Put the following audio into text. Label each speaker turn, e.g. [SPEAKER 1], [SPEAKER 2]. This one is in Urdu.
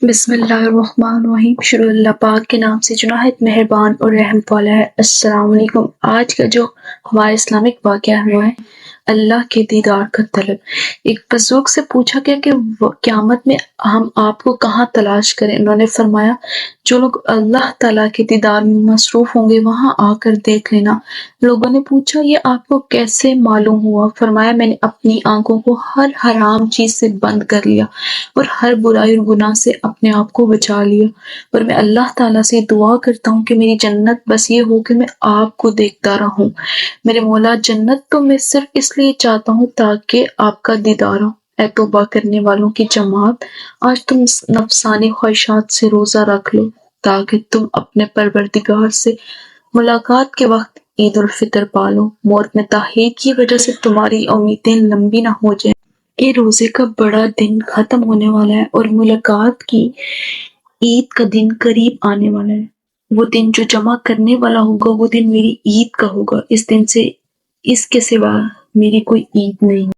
[SPEAKER 1] بسم اللہ الرحمن الرحیم۔ شروع اللہ پاک کے نام سے جو نہایت مہربان اور رحم والا ہے۔ السلام علیکم۔ آج کا جو ہمارا اسلامک واقعہ ہوا ہے، اللہ کے دیدار کا طلب۔ ایک بزرگ سے پوچھا گیا کہ قیامت میں ہم آپ کو کہاں تلاش کریں؟ انہوں نے فرمایا جو لوگ اللہ تعالیٰ کے دیدار میں مصروف ہوں گے وہاں آ کر دیکھ لینا۔ لوگوں نے پوچھا یہ آپ کو کیسے معلوم ہوا؟ فرمایا میں نے اپنی آنکھوں کو ہر حرام چیز سے بند کر لیا اور ہر برائی اور گناہ سے اپنے آپ کو بچا لیا، اور میں اللہ تعالیٰ سے دعا کرتا ہوں کہ میری جنت بس یہ ہو کہ میں آپ کو دیکھتا رہوں۔ میرے مولا، جنت تو میں صرف اس لیے چاہتا ہوں تاکہ آپ کا دیدار ہو۔ اے توبہ کرنے والوں کی جماعت، آج تم نفسانی خواہشات سے روزہ رکھ لو تاکہ تم اپنے پروردگار سے ملاقات کے وقت عید الفطر پالو۔ موت میں تاخیر کی وجہ سے تمہاری امیدیں لمبی نہ ہو جائیں۔ یہ روزے کا بڑا دن ختم ہونے والا ہے اور ملاقات کی عید کا دن قریب آنے والا ہے۔ وہ دن جو جمع کرنے والا ہوگا وہ دن میری عید کا ہوگا۔ اس دن سے اس کے سوا میری کوئی عید نہیں۔